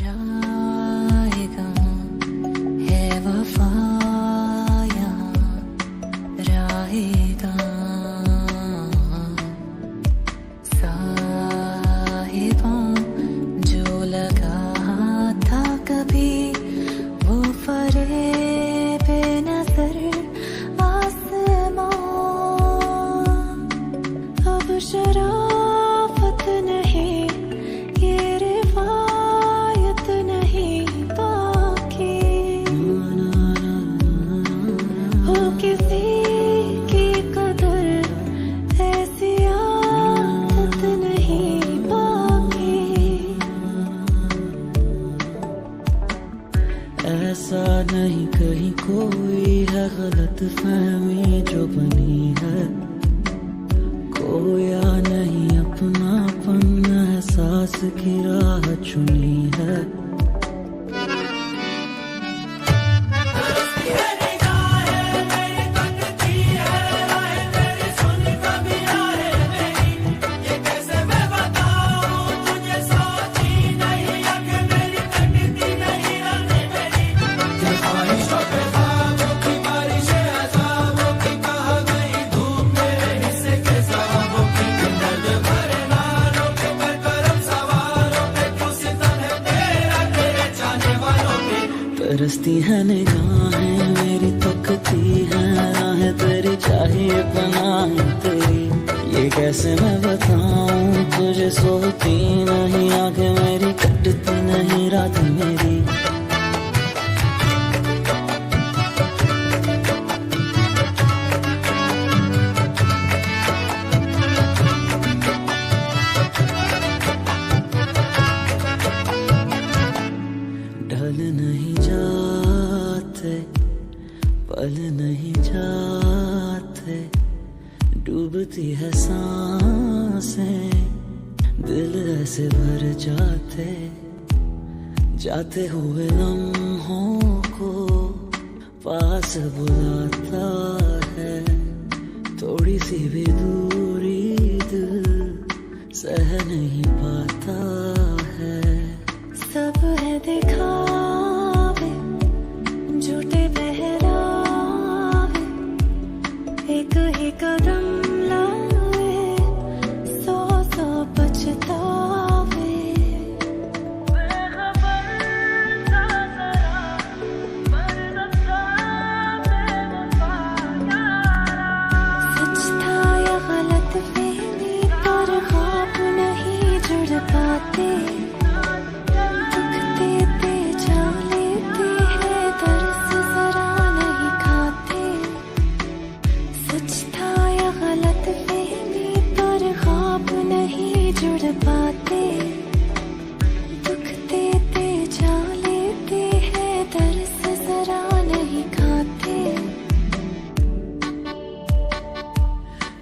जाएगा है वफा यहाँ रहेगा साहिबा जो लगा था कभी वो फरेब नजर आसमां अब शराफत नहीं ये रिवायत नहीं बाकी हो किसी की कदर ऐसी आदत नहीं बाकी ऐसा नहीं कहीं कोई है गलत फहमी जो बनी है खोया नहीं अपनापन एहसास की राह चुनी है तरसती है निगाहें मेरी तकती है राहें तेरी चाहिए पनाहें तेरी ये कैसे मैं बताऊं तुझे सोती नहीं आंखें मेरी कटती नहीं रात मेरी ढल नहीं जाते पल नहीं जाते डूबती है सांसें दिल ऐसे भर जाते जाते हुए लम्हों को पास बुलाता है थोड़ी सी भी दूरी दिल सह नहीं पाता है सब है दिखावे झूठे पहरावे एक ही कदम लाए सौ सौ पछतावे बेखबर सा जरा पर रखा बेवफा यारा सच था या गलत फहमी पर ख्वाब नहीं जुड़ पाते जुड़ पाते दुख देते जा लेते हैं दर्द जरा नहीं खाते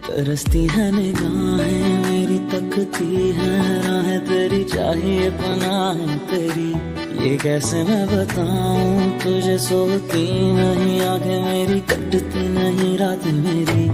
तरसती है निगाहें मेरी तकती है राहें तेरी चाहिए पनाहें तेरी ये कैसे मैं बताऊं तुझे सोती नहीं आंखें मेरी कटती नहीं रात मेरी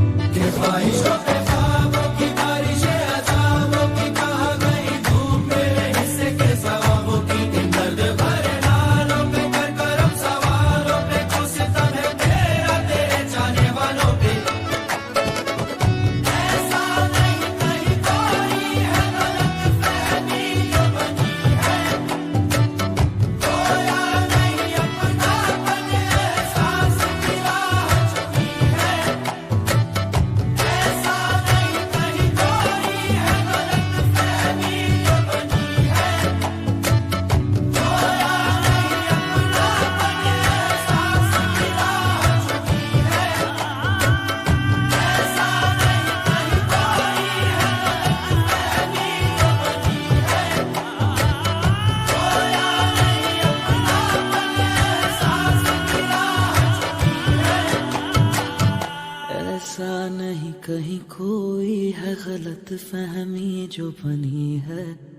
ऐसा नहीं कहीं कोई है गलत फहमी जो बनी है